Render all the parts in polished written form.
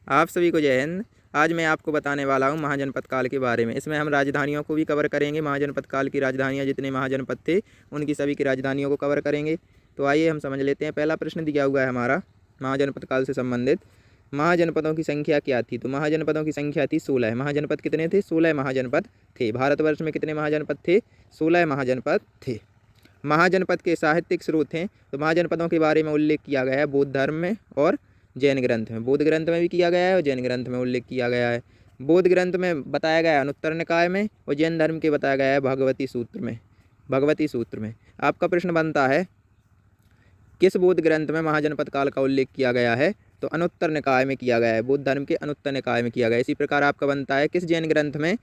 आप सभी को जय हिंद। आज मैं आपको बताने वाला हूँ महाजनपद काल के बारे में। इसमें हम राजधानियों को भी कवर करेंगे। महाजनपद काल की राजधानियाँ जितने महाजनपद थे उनकी सभी की राजधानियों को कवर करेंगे। तो आइए हम समझ लेते हैं। पहला प्रश्न दिया हुआ है हमारा महाजनपद काल से संबंधित, महाजनपदों की संख्या क्या थी। तो महाजनपदों की संख्या थी 16। महाजनपद कितने थे? 16 महाजनपद थे। भारतवर्ष में कितने महाजनपद थे? 16 महाजनपद थे। महाजनपद के साहित्यिक स्रोत हैं। तो महाजनपदों के बारे में उल्लेख किया गया है बौद्ध धर्म में और जैन ग्रंथ में। बौद्ध ग्रंथ में भी किया गया है और जैन ग्रंथ में उल्लेख किया गया है। बौद्ध ग्रंथ में बताया गया है अनुत्तर निकाय में, और जैन धर्म के बताया गया है भगवती सूत्र में। भगवती सूत्र में आपका प्रश्न बनता है किस बौद्ध ग्रंथ में महाजनपद काल का उल्लेख किया गया है? तो अनुत्तर निकाय में किया गया है। बौद्ध धर्म के अनुत्तर निकाय में किया गया है। इसी प्रकार आपका बनता है किस जैन ग्रंथ में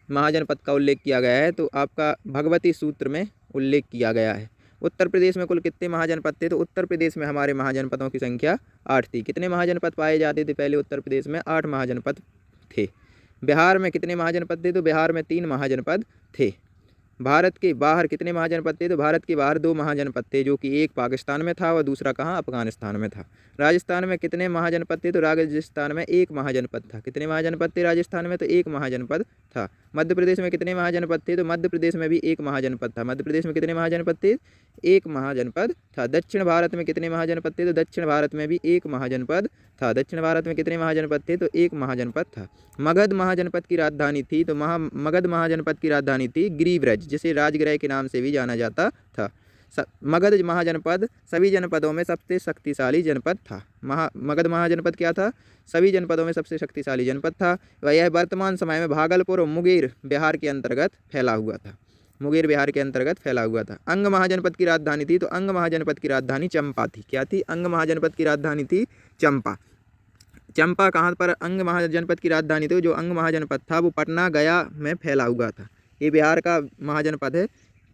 महाजनपद का उल्लेख किया गया है? तो आपका भगवती सूत्र में उल्लेख किया गया है। उत्तर प्रदेश में कुल कितने महाजनपद थे? तो उत्तर प्रदेश में हमारे महाजनपदों की संख्या 8 थी। कितने महाजनपद पाए जाते थे पहले उत्तर प्रदेश में? 8 महाजनपद थे। बिहार में कितने महाजनपद थे? तो बिहार में 3 महाजनपद थे। भारत के बाहर कितने महाजनपद थे? तो भारत के बाहर 2 महाजनपद थे, जो कि एक पाकिस्तान में था और दूसरा कहाँ? अफगानिस्तान में था। राजस्थान में कितने महाजनपद थे? तो राजस्थान में 1 महाजनपद था। कितने महाजनपद थे राजस्थान में? तो 1 महाजनपद था। मध्य प्रदेश में कितने महाजनपद थे? तो मध्य प्रदेश में भी 1 महाजनपद था। मध्य प्रदेश में कितने महाजनपद थे? 1 महाजनपद था। दक्षिण भारत में कितने महाजनपद थे? तो दक्षिण भारत में भी 1 महाजनपद था। दक्षिण भारत में कितने महाजनपद थे? तो 1 महाजनपद था। मगध महाजनपद की राजधानी थी, तो मगध महाजनपद की राजधानी थी गिरिब्रज, जिसे राजगृह के नाम से भी जाना जाता था। मगध महाजनपद सभी जनपदों में सबसे शक्तिशाली जनपद था। मगध महाजनपद क्या था? सभी जनपदों में सबसे शक्तिशाली जनपद था। वह यह वर्तमान समय में भागलपुर और मुंगेर बिहार के अंतर्गत फैला हुआ था। मुंगेर बिहार के अंतर्गत फैला हुआ था। अंग महाजनपद की राजधानी थी, तो अंग महाजनपद की राजधानी चंपा थी। क्या थी? अंग महाजनपद की राजधानी थी चंपा। चंपा कहाँ पर अंग महाजनपद की राजधानी थी? जो अंग महाजनपद था वो पटना गया में फैला हुआ था। ये बिहार का महाजनपद है।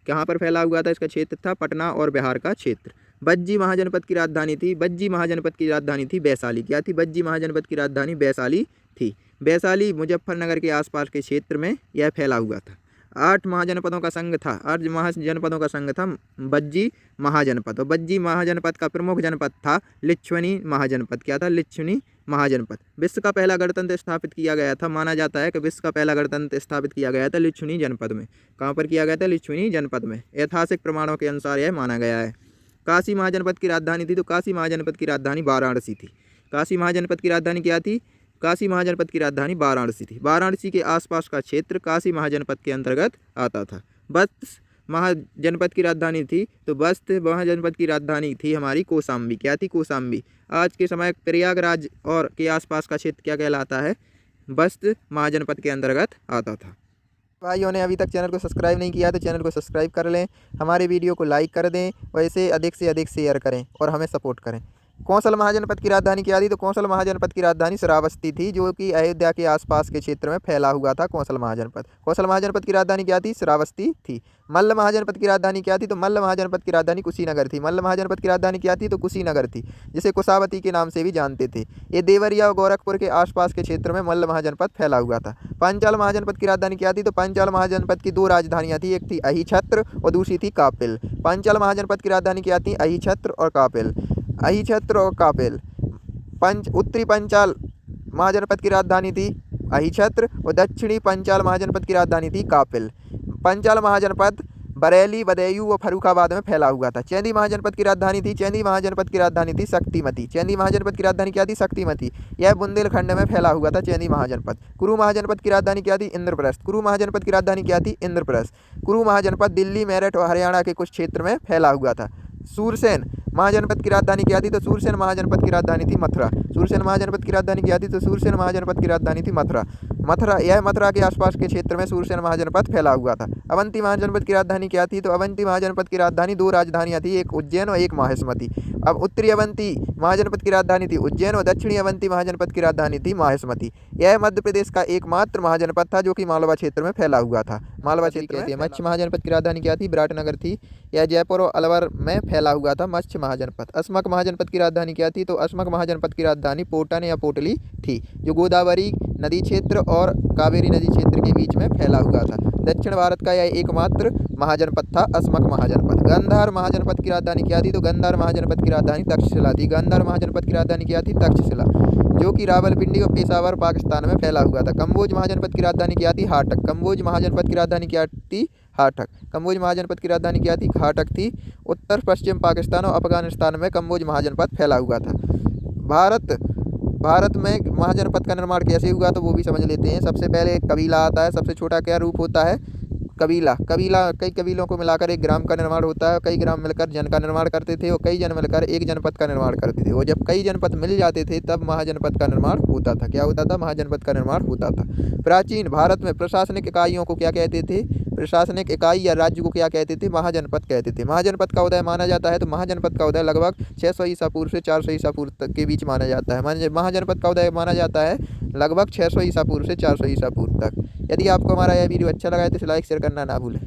कहाँ पर फैला हुआ था? इसका क्षेत्र था पटना और बिहार का क्षेत्र। बज्जी महाजनपद की राजधानी थी, बज्जी महाजनपद की राजधानी थी वैशाली। क्या थी? बज्जी महाजनपद की राजधानी वैशाली थी। वैशाली मुजफ्फरनगर के आसपास के क्षेत्र में यह फैला हुआ था। 8 महाजनपदों का संघ था। 8 महाजनपदों का संघ था बज्जी महाजनपद। और बज्जी महाजनपद का प्रमुख जनपद था लिच्छुनी महाजनपद। क्या था? लिच्छुनी महाजनपद। विश्व का पहला गणतंत्र स्थापित किया गया था। माना जाता है कि विश्व का पहला गणतंत्र स्थापित किया गया था लिच्छुनी जनपद में। कहाँ पर किया गया था? लिच्छुनी जनपद में। ऐतिहासिक प्रमाणों के अनुसार यह माना गया है। काशी महाजनपद की राजधानी थी, तो काशी महाजनपद की राजधानी वाराणसी थी। काशी महाजनपद की राजधानी क्या थी? काशी महाजनपद की राजधानी वाराणसी थी। वाराणसी के आसपास का क्षेत्र काशी महाजनपद के अंतर्गत आता था। बस्त महाजनपद की राजधानी थी, तो बस्त महाजनपद की राजधानी थी हमारी कौशाम्बी। क्या थी? कौशाम्बी। आज के समय प्रयागराज और के आसपास का क्षेत्र क्या कहलाता है? बस्त महाजनपद के अंतर्गत आता था। भाइयों ने अभी तक चैनल को सब्सक्राइब नहीं किया तो चैनल को सब्सक्राइब कर लें, हमारे वीडियो को लाइक कर दें, वैसे अधिक से अधिक शेयर करें और हमें सपोर्ट करें। कौशल महाजनपद की राजधानी क्या थी? तो कौशल महाजनपद की राजधानी श्रावस्ती थी, जो कि अयोध्या के आसपास के क्षेत्र में फैला हुआ था कौशल महाजनपद। कौशल महाजनपद की राजधानी क्या थी? श्रावस्ती थी। मल्ल महाजनपद की राजधानी क्या थी? तो मल्ल महाजनपद की राजधानी कुशीनगर थी। मल्ल महाजनपद की राजधानी क्या थी? तो कुशीनगर थी, जिसे कुशावती के नाम से भी जानते थे। ये देवरिया और गोरखपुर के आसपास के क्षेत्र में मल्ल महाजनपद फैला हुआ था। पांचाल महाजनपद की राजधानी क्या थी? तो पांचाल महाजनपद की 2 राजधानियाँ थी, एक थी अहिछत्र और दूसरी थी कापिल। पांचाल महाजनपद की राजधानी क्या थी? अहिछत्र और कापिल। अहिछत्र और कापिल। उत्तरी पंचाल महाजनपद की राजधानी थी अहिछत्र और दक्षिणी पंचाल महाजनपद की राजधानी थी कापिल। पंचाल महाजनपद बरेली, बदायूं और फर्रुखाबाद में फैला हुआ था। चैंदी महाजनपद की राजधानी थी, चैंदी महाजनपद की राजधानी थी शक्तिमती। चैंदी महाजनपद की राजधानी क्या थी? शक्तिमती। यह बुंदेलखंड में फैला हुआ था चैंदी महाजनपद। कुरु महाजनपद की राजधानी क्या थी? इंद्रप्रस्थ। कुरु महाजनपद की राजधानी क्या थी? इंद्रप्रस्थ। कुरु महाजनपद दिल्ली, मेरठ और हरियाणा के कुछ क्षेत्र में फैला हुआ था। सूरसेन महाजनपद की राजधानी क्या थी? तो सूरसेन महाजनपद की राजधानी थी मथुरा। सूरसेन महाजनपद की राजधानी क्या थी? तो सूरसेन महाजनपद की राजधानी थी मथुरा। मथुरा के आसपास के क्षेत्र में सूरसेन महाजनपद फैला हुआ था। अवंती महाजनपद की राजधानी क्या थी? तो अवंती महाजनपद की राजधानी 2 राजधानियाँ थी, एक उज्जैन और एक माहिष्मती। अब उत्तरी अवंती महाजनपद की राजधानी थी उज्जैन और दक्षिणी अवंती महाजनपद की राजधानी थी माहिष्मती। यह मध्य प्रदेश का एकमात्र महाजनपद था जो कि मालवा क्षेत्र में फैला हुआ था। मालवा क्षेत्र में मत्स्य महाजनपद की राजधानी क्या थी? विराटनगर थी। यह जयपुर और अलवर में फैला हुआ था मत्स्य महाजनपद। असमक महाजनपद की राजधानी क्या थी? तो असमक महाजनपद की राजधानी पोटन या पोटली थी, जो गोदावरी नदी क्षेत्र और कावेरी नदी क्षेत्र के बीच में फैला हुआ था। दक्षिण भारत का यह एकमात्र महाजनपद था अस्मक महाजनपद। गांधार महाजनपद की राजधानी क्या थी? तो गांधार महाजनपद की राजधानी तक्षशिला थी। गांधार महाजनपद की राजधानी क्या थी? तक्षशिला, जो कि रावलपिंडी और पेशावर पाकिस्तान में फैला हुआ था। कम्बोज महाजनपद की राजधानी क्या थी? हाटक। कम्बोज महाजनपद की राजधानी क्या थी? हाटक। कम्बोज महाजनपद की राजधानी क्या थी? हाटक थी। उत्तर पश्चिम पाकिस्तान और अफगानिस्तान में कम्बोज महाजनपद फैला हुआ था। भारत में महाजनपद का निर्माण कैसे हुआ? तो वो भी समझ लेते हैं। सबसे पहले कबीला आता है। सबसे छोटा क्या रूप होता है? कबीला। कई कबीलों को मिलाकर एक ग्राम का निर्माण होता है। कई ग्राम मिलकर जन का निर्माण करते थे और कई जन मिलकर एक जनपद का निर्माण करते थे। और जब कई जनपद मिल जाते थे तब महाजनपद का निर्माण होता था। क्या होता था? महाजनपद का निर्माण होता था। प्राचीन भारत में प्रशासनिक इकाइयों को क्या कहते थे? प्रशासनिक इकाई या राज्य को क्या कहते थे? महाजनपद कहते थे। महाजनपद का उदय माना जाता है तो महाजनपद का उदय लगभग 600 ईसा पूर्व से 400 ईसा पूर्व तक के बीच माना जाता है। महाजनपद का उदय माना जाता है लगभग 600 ईसा पूर्व से 400 ईसा पूर्व तक। यदि आपको हमारा यह वीडियो अच्छा लगा है तो इसे लाइक शेयर करना ना भूलें।